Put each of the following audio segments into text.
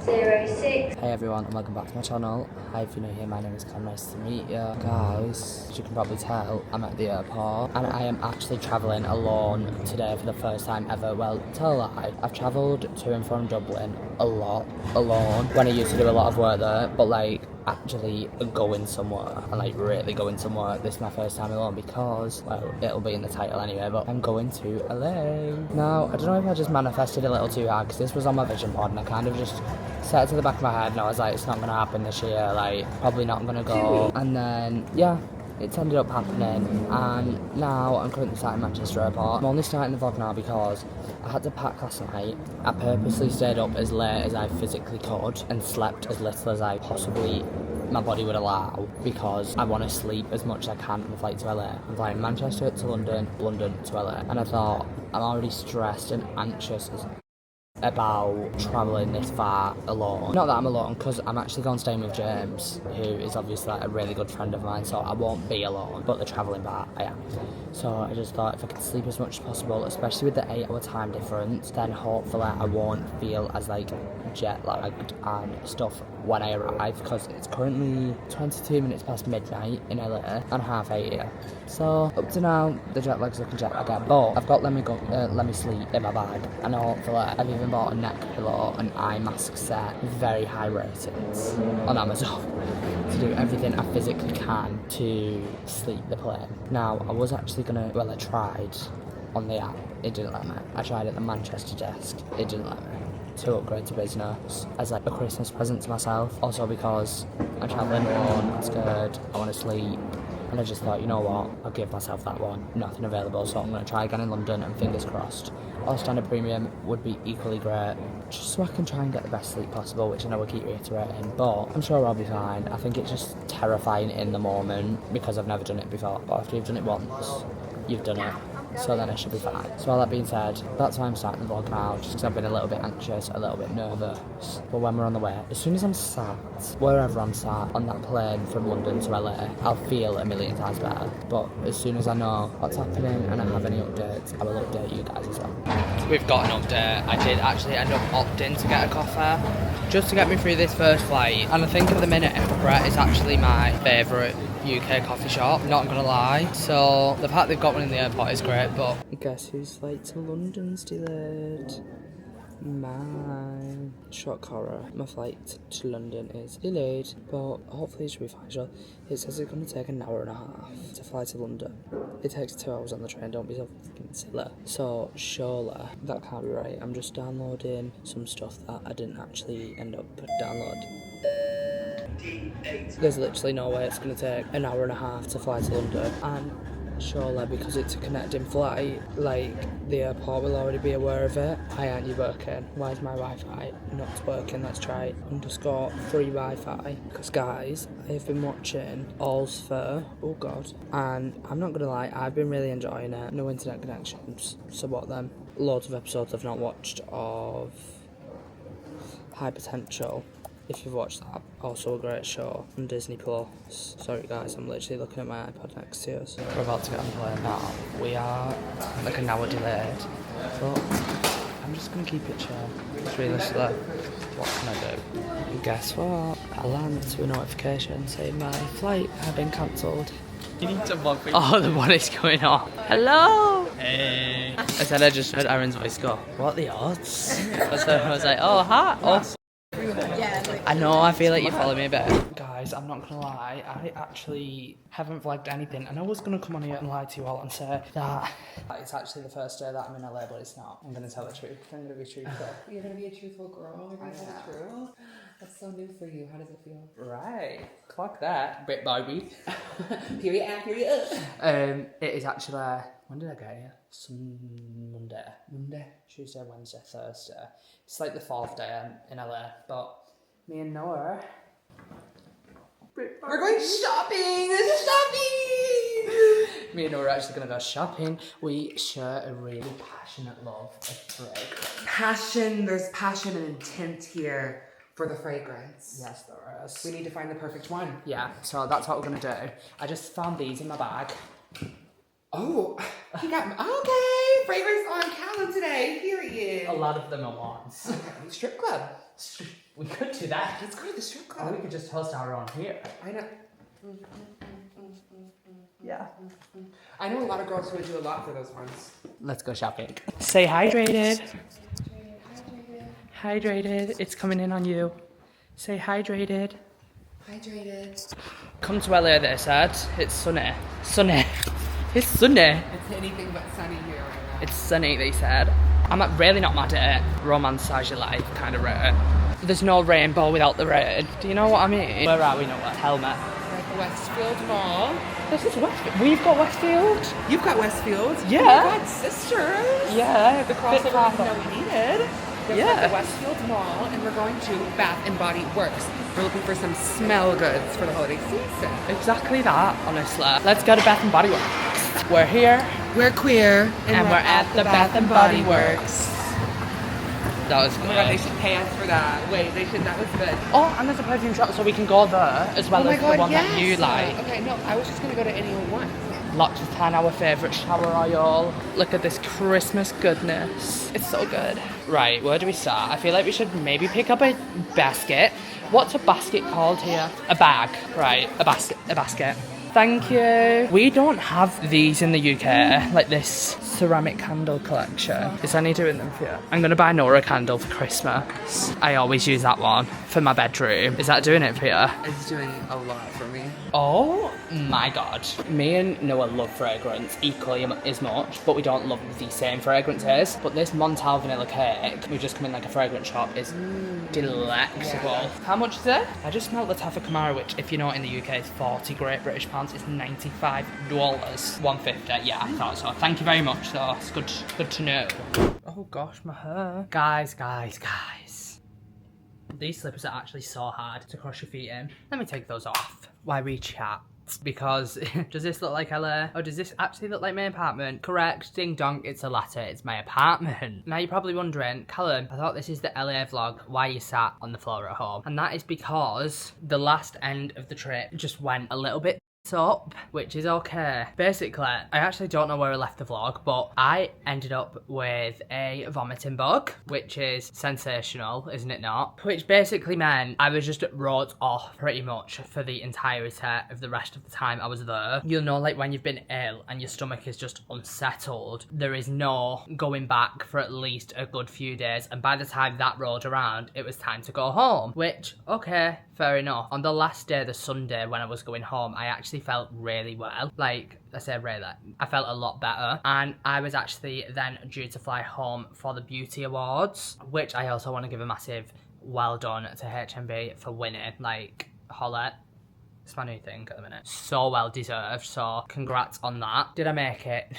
06. Hey everyone and welcome back to my channel. Hi, if you're new here, my name is Cam, nice to meet you. Guys, as you can probably tell, I'm at the airport and I am actually travelling alone today for the first time ever. Well, tell a lie, I've travelled to and from Dublin a lot alone when I used to do a lot of work there, but like actually going somewhere and like really going somewhere. This is my first time alone because, well, it'll be in the title anyway, but I'm going to LA. Now, I don't know if I just manifested a little too hard because this was on my vision board and I kind of just set it to the back of my head and I was like, it's not going to happen this year, like probably not going to go. And then, yeah, it's ended up happening and now I'm currently sat in Manchester Airport. I'm only starting the vlog now because I had to pack last night. I purposely stayed up as late as I physically could and slept as little as I possibly my body would allow because I want to sleep as much as I can on the flight to LA. I'm flying Manchester to London, London to LA, and I thought I'm already stressed and anxious about travelling this far alone. Not that I'm alone, because I'm actually going staying with James, who is obviously like a really good friend of mine, so I won't be alone, but the travelling part, I am. So I just thought if I could sleep as much as possible, especially with the 8-hour time difference, then hopefully I won't feel as like jet lagged and stuff when I arrive, because it's currently 22 minutes past midnight in LA and 8:30 here. So up to now, the jet lag's looking jet lag again, but I've got let me sleep in my bag, and hopefully I've even bought a neck pillow and eye mask set, very high ratings on Amazon, to do everything I physically can to sleep the plane. Now, I was actually gonna, well, I tried on the app, it didn't let me. I tried at the Manchester desk, it didn't let me. To upgrade to business as like a Christmas present to myself. Also because I'm travelling alone, I'm scared, I want to sleep. And I just thought, you know what, I'll give myself that one. Nothing available, so I'm going to try again in London and fingers crossed. All standard premium would be equally great, just so I can try and get the best sleep possible, which I know I keep reiterating, but I'm sure I'll be fine. I think it's just terrifying in the moment because I've never done it before, but after you've done it once, you've done it. So then I should be fine. So all that being said, that's why I'm starting the vlog now, just because I've been a little bit anxious, a little bit nervous. But when we're on the way, as soon as I'm sat, wherever I'm sat, on that plane from London to LA, I'll feel a million times better. But as soon as I know what's happening and I have any updates, I will update you guys as well. We've got an update. I did actually end up opting to get a coffee, just to get me through this first flight. And I think at the minute, Brett is actually my favourite UK coffee shop, not gonna lie. So the fact they've got one in the airport is great, but guess whose flight to London's delayed? Mine. Shock horror. My flight to London is delayed, but hopefully it should be fine. So it says it's gonna take an hour and a half to fly to London. It takes 2 hours on the train, don't be so fucking silly. So surely that can't be right. I'm just downloading some stuff that I didn't actually end up downloading. There's literally no way it's going to take an hour and a half to fly to London, and surely because it's a connecting flight, like the airport will already be aware of it. Why aren't you working? Why is my Wi-Fi not working? Let's try _free Wi-Fi, because guys, I have been watching All's Fair, oh god, and I'm not gonna lie, I've been really enjoying it. No internet connections, so what then? Loads of episodes I've not watched of High Potential. If you've watched that, also a great show on Disney Plus. Sorry guys, I'm literally looking at my iPad next to us. We're about to get on the plane now. We are like an hour delayed, but I'm just gonna keep it chill. It's really slow. What can I do? And guess what? I land to a notification saying my flight had been cancelled. You need to vlog. Oh, the one is going on. Hello! Hey. I said I just heard Aaron's voice go, what are the odds? So I was like, oh, hi. Oh. I know, I feel like you follow me a bit. Guys, I'm not gonna lie, I actually haven't vlogged anything, and I was gonna come on here and lie to you all and say that it's actually the first day that I'm in LA, but it's not. I'm gonna tell the truth. I'm gonna be truthful. You're gonna be a truthful girl. You're gonna tell the truth. That's so new for you. How does it feel? Right, clock that, bit baby. Period. It is actually, when did I get here? Monday, Tuesday, Wednesday, Thursday. It's like the 4th day in LA, but me and Noah, We're going shopping. This is shopping. me and Noah are actually gonna go shopping. We share a really passionate love of fragrance. Passion. There's passion and intent here for the fragrance. Yes, there is. We need to find the perfect one. Yeah, so that's what we're gonna do. I just found these in my bag. Oh, you got okay. Fragrance on Callan today. Period. A lot of them at once. Okay, strip club. We could do that. Let's go to the strip Or club. we could just host our own here. I know. Yeah. I know a lot of girls who would do a lot for those ones. Let's go shopping. Stay hydrated. Hydrated. It's coming in on you. Stay hydrated. Hydrated. Come to LA, they said. It's sunny. Sunny. It's sunny. It's anything but sunny here right now. It's sunny, they said. I'm really not mad at it. Romanticize your life kind of rate. There's no rainbow without the rain. Do you know what I mean? Where are we, Noah? Tell me. We're at the Westfield Mall. This is Westfield. We've got Westfield. You've got Westfield. Yeah. Oh my God, sisters. Yeah. The crossover we didn't know we needed. We're Yeah. at the Westfield Mall, and we're going to Bath and Body Works. We're looking for some smell goods for the holiday season. Exactly that, honestly. Let's go to Bath and Body Works. We're here. We're queer, And we're at the Bath and Body Works. That was Oh good. my God, they should pay us for that. Wait, they should. That was good. Oh, and there's a perfume shop, so we can go there as well Oh my as God, the one yes. that you like. Okay, no, I was just gonna go to any one. L'Occitane, our favourite shower oil. Look at this Christmas goodness. It's so good. Right, where do we start? I feel like we should maybe pick up a basket. What's a basket called here? A bag. Right, a basket. Thank you. We don't have these in the UK, like this ceramic candle collection. Is any doing them for you? I'm gonna buy Nora a candle for Christmas. I always use that one for my bedroom. Is that doing it for you? It's doing a lot for me. Oh my God. Me and Noah love fragrance equally as much, but we don't love the same fragrances. But this Montal vanilla cake, we just come in like a fragrance shop, is delectable. Yeah. How much is it? I just smelled the Taffy Camara, which if you're not in the UK is 40 Great British pounds. It's $95. $150. Yeah, I thought so. Thank you very much though. It's good to know. Oh gosh, my hair. Guys. These slippers are actually so hard to crush your feet in. Let me take those off while we chat. Because does this look like LA? Or does this actually look like my apartment? Correct, ding dong, it's a latte, it's my apartment. Now you're probably wondering, Callum, I thought this is the LA vlog, why you sat on the floor at home? And that is because the last end of the trip just went a little bit up, which is okay. Basically, I actually don't know where I left the vlog, but I ended up with a vomiting bug, which is sensational, isn't it not? Which basically meant I was just wrote off pretty much for the entirety of the rest of the time I was there. You'll know, like, when you've been ill and your stomach is just unsettled, there is no going back for at least a good few days, and by the time that rolled around, it was time to go home, which, okay, fair enough. On the last day, the Sunday, when I was going home, I actually felt really well. Like, I say really, I felt a lot better. And I was actually then due to fly home for the Beauty Awards, which I also want to give a massive well done to HMB for winning. Like, Hollet. It's my new thing at the minute. So well deserved, so congrats on that. Did I make it?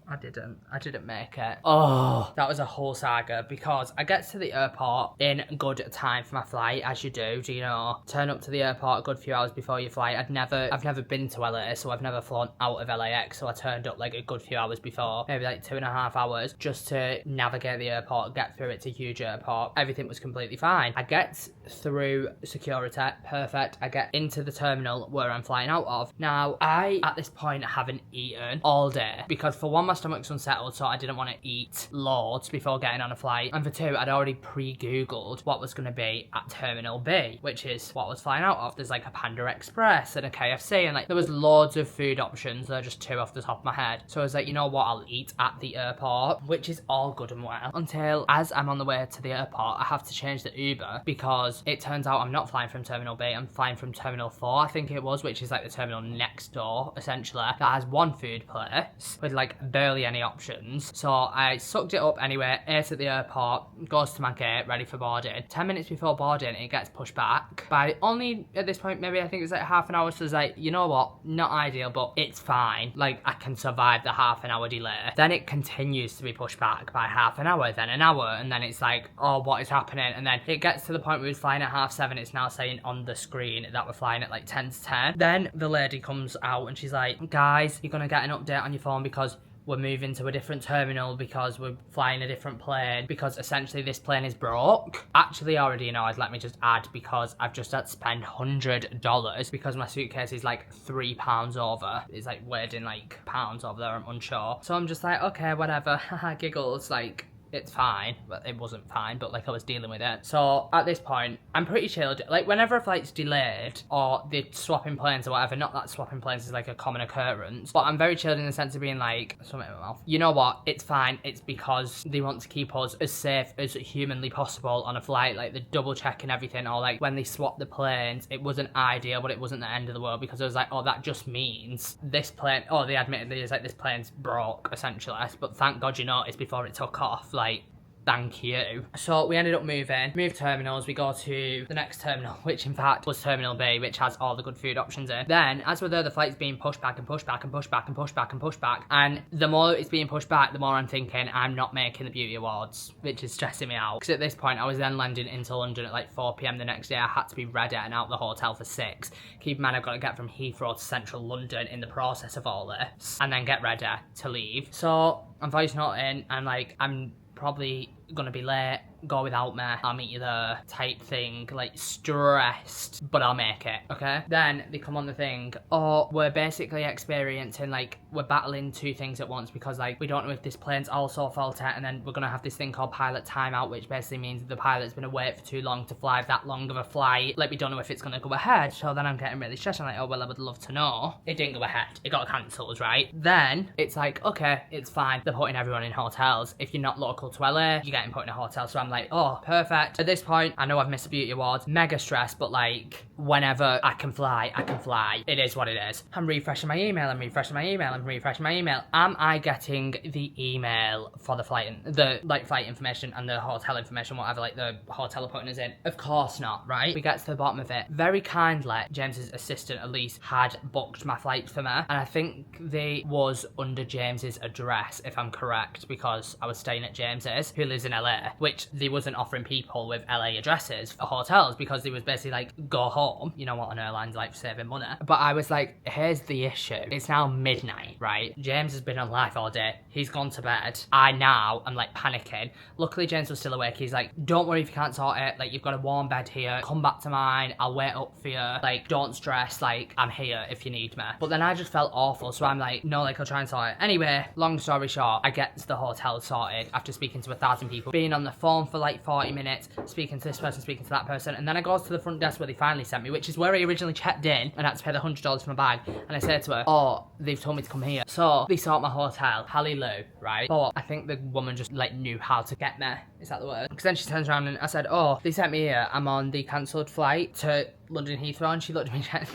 I didn't make it. Oh, that was a whole saga because I get to the airport in good time for my flight, as you do you know? Turn up to the airport a good few hours before your flight. I've never been to LA, so I've never flown out of LAX, so I turned up like a good few hours before, maybe like 2.5 hours, just to navigate the airport, get through. It's a huge airport. Everything was completely fine. I get through security, perfect. I get into the terminal where I'm flying out of. Now, I, at this point, haven't eaten all day because for one, my stomach's unsettled, so I didn't want to eat loads before getting on a flight, and for two, I'd already pre-googled what was going to be at Terminal B, which is what I was flying out of. There's like a Panda Express and a KFC, and like there was loads of food options. They're just two off the top of my head, so I was like, you know what, I'll eat at the airport, which is all good and well, until as I'm on the way to the airport, I have to change the Uber because it turns out I'm not flying from Terminal B, I'm flying from Terminal 4, I think it was, which is like the terminal next door, essentially, that has one food place with like barely any options. So I sucked it up anyway, ate at the airport, goes to my gate, ready for boarding. 10 minutes before boarding, it gets pushed back by only, at this point, maybe I think it's like half an hour, so it's like, you know what, not ideal, but it's fine. Like, I can survive the half an hour delay. Then it continues to be pushed back by half an hour, then an hour, and then it's like, oh, what is happening? And then it gets to the point where we're flying at 7:30, it's now saying on the screen that we're flying at like 10 to 10. Then the lady comes out and she's like, guys, you're gonna get an update on your phone because we're moving to a different terminal because we're flying a different plane because essentially this plane is broke. Actually, already annoyed, let me just add, because I've just had to spend $100 because my suitcase is like £3 over. It's like weighed in like pounds over there, I'm unsure. So I'm just like, okay, whatever, haha, giggles, like, it's fine. Well, it wasn't fine, but like I was dealing with it. So at this point, I'm pretty chilled. Like whenever a flight's delayed or they're swapping planes or whatever, not that swapping planes is like a common occurrence, but I'm very chilled in the sense of being like, something in my mouth. You know what? It's fine. It's because they want to keep us as safe as humanly possible on a flight. Like, they're double checking everything, or like when they swap the planes, it wasn't ideal, but it wasn't the end of the world, because it was like, oh, that just means this plane, oh, they admitted it's like this plane's broke essentially, but thank God you noticed before it took off. Like, thank you. So we ended up moved terminals. We go to the next terminal, which in fact was Terminal B, which has all the good food options in. Then, as we're there, the flight's being pushed back and pushed back and pushed back and pushed back and pushed back. And the more it's being pushed back, the more I'm thinking I'm not making the beauty awards, which is stressing me out. Because at this point, I was then landing into London at like 4 PM the next day. I had to be ready and out the hotel for 6. Keep in mind, I've got to get from Heathrow to central London in the process of all this, and then get ready to leave. So I'm voice noting, and like, I'm probably gonna be late, go without me, I'll meet you there type thing, like stressed, but I'll make it, okay? Then they come on the thing, oh, we're basically experiencing, like, we're battling 2 things at once, because like, we don't know if this plane's also faulty, and then we're gonna have this thing called pilot timeout, which basically means the pilot's been away for too long to fly that long of a flight. Like, we don't know if it's gonna go ahead. So then I'm getting really stressed. I'm like, oh well, I would love to know. It didn't go ahead, it got cancelled, right? Then it's like, okay, it's fine, they're putting everyone in hotels. If you're not local to LA, you're getting put in a hotel. So I'm like, oh, perfect. At this point, I know I've missed the beauty awards, mega stressed, but like, whenever I can fly, I can fly. It is what it is. I'm refreshing my email, I'm refreshing my email, I'm refreshing my email. Am I getting the email for the flight, the like flight information and the hotel information, whatever, like the hotel are putting us in? Of course not, right? We get to the bottom of it. Very kindly, James's assistant Elise had booked my flight for me, and I think they was under James's address, if I'm correct, because I was staying at James's, who lives in LA, which they wasn't offering people with LA addresses for hotels, because they was basically like, go home. You know what an airline's like for saving money. But I was like, here's the issue. It's now midnight, right? James has been on live all day. He's gone to bed. I now am like panicking. Luckily, James was still awake. He's like, don't worry if you can't sort it. Like, you've got a warm bed here. Come back to mine. I'll wait up for you. Like, don't stress. Like, I'm here if you need me. But then I just felt awful. So I'm like, no, like, I'll try and sort it. Anyway, long story short, I get to the hotel sorted after speaking to 1,000 people, being on the phone for like 40 minutes, speaking to this person, speaking to that person. And then I go to the front desk where they finally sent me, which is where I originally checked in, and I had to pay the $100 for my bag. And I said to her, oh, they've told me to come here. So they sort my hotel. Hallelujah, right? But I think the woman just like knew how to get me. Is that the word? Because then she turns around and I said, oh, they sent me here. I'm on the cancelled flight to London Heathrow. And she looked at me and said,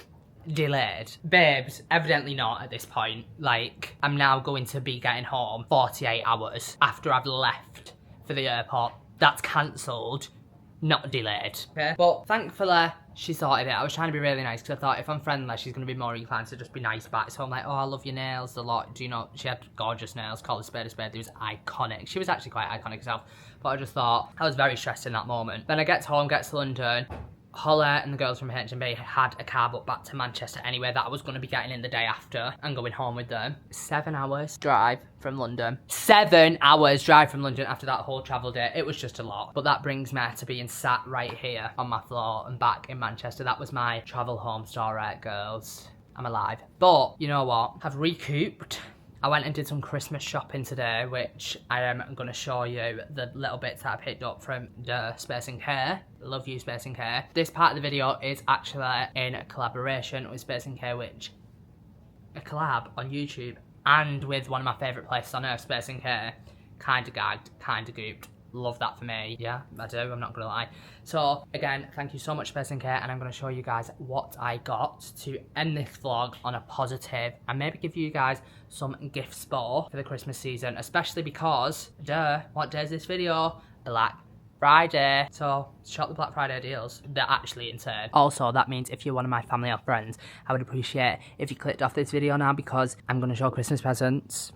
delayed. Babes, evidently not at this point. Like, I'm now going to be getting home 48 hours after I've left for the airport. That's cancelled, not delayed. Okay? But thankfully, she sorted it. I was trying to be really nice, because I thought if I'm friendly, she's going to be more inclined to just be nice back. So I'm like, oh, I love your nails a lot. Do you know, she had gorgeous nails, called a spade a spade. They was iconic. She was actually quite iconic herself. But I just thought, I was very stressed in that moment. Then I get home, get to London. Holly and the girls from H&B had a car booked back to Manchester anyway that I was going to be getting in the day after and going home with them. 7 hours drive from London. 7 hours drive from London after that whole travel day. It was just a lot. But that brings me to being sat right here on my floor and back in Manchester. That was my travel home story, girls. I'm alive. But you know what? I've recouped. I went and did some Christmas shopping today, which I am going to show you the little bits that I picked up from the Space and Care. Love you, Space and Care. This part of the video is actually in collaboration with Space and Care, which a collab on YouTube, and with one of my favourite places on earth, Space and Care. Kinda gagged, kinda gooped. Love that for me. Yeah, I do, I'm not gonna lie. So again, thank you so much, Space and Care, and I'm gonna show you guys what I got to end this vlog on a positive, and maybe give you guys some gifts for the Christmas season, especially because, what day is this video? Black Friday. So shop the Black Friday deals. They're actually insane. Also, that means if you're one of my family or friends, I would appreciate if you clicked off this video now, because I'm gonna show Christmas presents.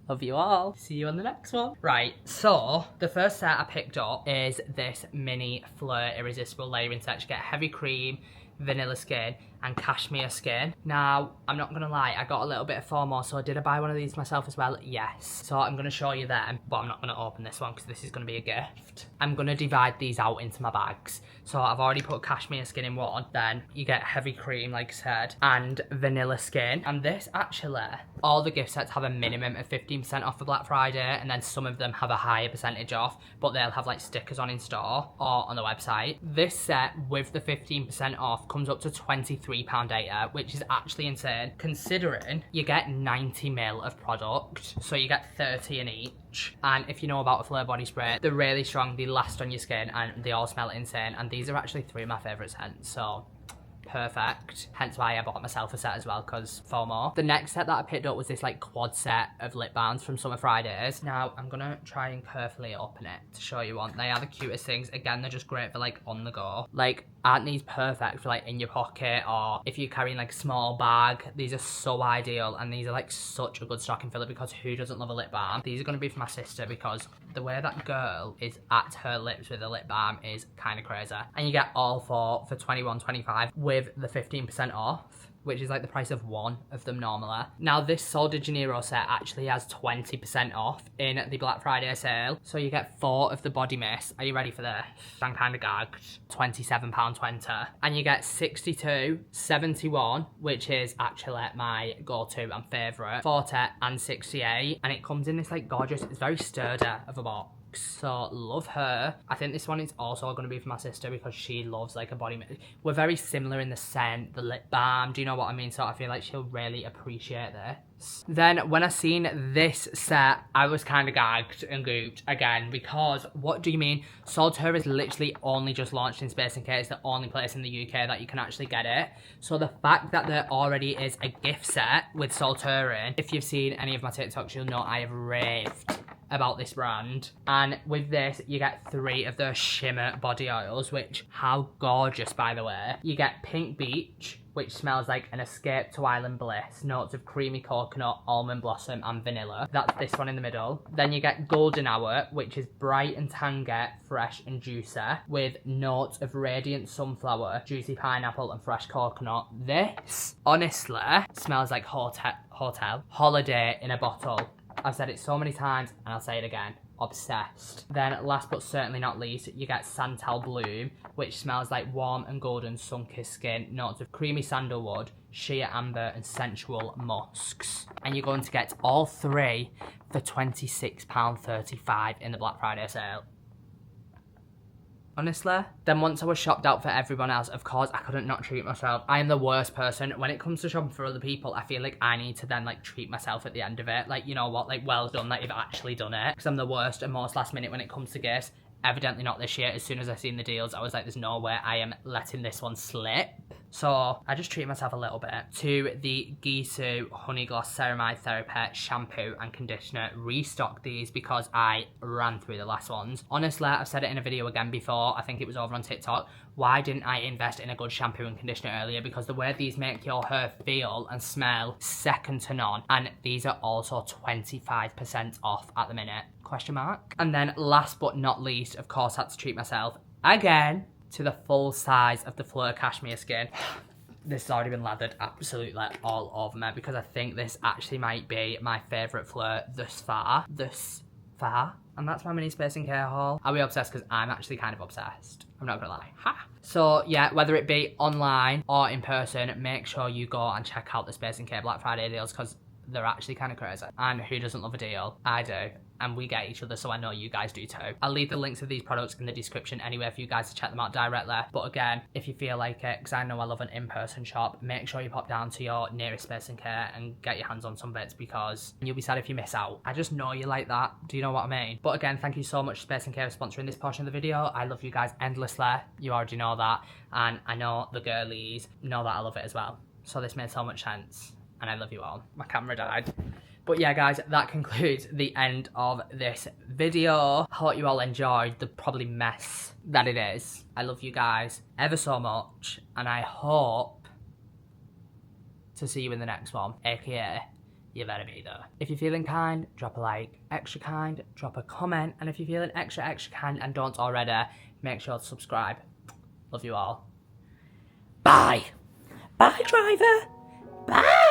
Love you all. See you on the next one. Right, so the first set I picked up is this mini Phlur Irresistible Layering Set. You get heavy cream, Vanilla Skin, and Cashmere Skin. Now, I'm not gonna lie, I got a little bit of FOMO, so did I buy one of these myself as well? Yes. So I'm gonna show you them, but I'm not gonna open this one because this is gonna be a gift. I'm gonna divide these out into my bags. So I've already put Cashmere Skin in one, then you get Heavy Cream, like I said, and Vanilla Skin. And this actually, all the gift sets have a minimum of 15% off for Black Friday, and then some of them have a higher percentage off, but they'll have like stickers on in store or on the website. This set with the 15% off comes up to £23.80, which is actually insane considering you get 90ml of product, so you get 30 in each. And if you know about a Phlur body spray, they're really strong, they last on your skin, and they all smell insane, and these are actually 3 of my favourite scents, so perfect. Hence why I bought myself a set as well, because FOMO. The next set that I picked up was this like quad set of lip balms from Summer Fridays. Now I'm gonna try and carefully open it to show you one. They are the cutest things. Again, they're just great for like on the go. Like, aren't these perfect for like in your pocket, or if you're carrying like a small bag? These are so ideal, and these are like such a good stocking filler, because who doesn't love a lip balm? These are gonna be for my sister, because the way that girl is at her lips with a lip balm is kind of crazy. And you get all four for £21.25 with the 15% off, which is like the price of one of them normally. Now this Sol de Janeiro set actually has 20% off in the Black Friday sale. So you get 4 of the body mist. Are you ready for this? I'm kind of gagged. £27.20. And you get 62, 71, which is actually my go-to and favourite, 40 and 68. And it comes in this like gorgeous, it's very sturdy of a box. So love her. I think this one is also going to be for my sister, because she loves like a body mist. We're very similar in the scent, the lip balm, do you know what I mean? So I feel like she'll really appreciate this. Then when I seen this set, I was kind of gagged and gooped again, because what do you mean? Saltair is literally only just launched in Space & K. It's the only place in the UK that you can actually get it. So the fact that there already is a gift set with Saltair in, if you've seen any of my TikToks, you'll know I have raved about this brand. And with this, you get 3 of their shimmer body oils, which, how gorgeous, by the way. You get Pink Beach, which smells like an escape to island bliss, notes of creamy coconut, almond blossom, and vanilla. That's this one in the middle. Then you get Golden Hour, which is bright and tangy, fresh and juicy, with notes of radiant sunflower, juicy pineapple, and fresh coconut. This, honestly, smells like hotel, holiday in a bottle. I've said it so many times, and I'll say it again. Obsessed. Then last but certainly not least, you get Santal Bloom, which smells like warm and golden sun-kissed skin, notes of creamy sandalwood, sheer amber, and sensual musks. And you're going to get all 3 for £26.35 in the Black Friday sale. Honestly. Then once I was shopped out for everyone else, of course, I couldn't not treat myself. I am the worst person. When it comes to shopping for other people, I feel like I need to then like treat myself at the end of it. Like, you know what, like well done that you've actually done it. Because I'm the worst and most last minute when it comes to gifts. Evidently not this year. As soon as I seen the deals, I was like, there's no way I am letting this one slip. So I just treat myself a little bit to the Gisou Honey Gloss Ceramide Therapy shampoo and conditioner. Restocked these because I ran through the last ones. Honestly, I've said it in a video again before. I think it was over on TikTok. Why didn't I invest in a good shampoo and conditioner earlier? Because the way these make your hair feel and smell, second to none. And these are also 25% off at the minute. Question mark. And then last but not least, of course, I had to treat myself again to the full size of the Phlur Cashmere Skin. This has already been lathered absolutely all over me, because I think this actually might be my favourite Phlur thus far. And that's my mini Space & Care haul. Are we obsessed? Because I'm actually kind of obsessed. I'm not gonna lie. Ha! So yeah, whether it be online or in person, make sure you go and check out the Space & Care Black Friday deals, because they're actually kind of crazy. And who doesn't love a deal? I do. And we get each other, so I know you guys do too. I'll leave the links of these products in the description anyway for you guys to check them out directly. But again, if you feel like it, because I know I love an in-person shop, make sure you pop down to your nearest Space & Care and get your hands on some bits, because you'll be sad if you miss out. I just know you like that. Do you know what I mean? But again, thank you so much Space & Care for sponsoring this portion of the video. I love you guys endlessly. You already know that. And I know the girlies know that I love it as well. So this made so much sense. And I love you all. My camera died. But yeah, guys, that concludes the end of this video. I hope you all enjoyed the probably mess that it is. I love you guys ever so much, and I hope to see you in the next one, aka you better be there. If you're feeling kind, drop a like. Extra kind, drop a comment. And if you're feeling extra kind and don't already, make sure to subscribe. Love you all. Bye. Bye, driver. Bye.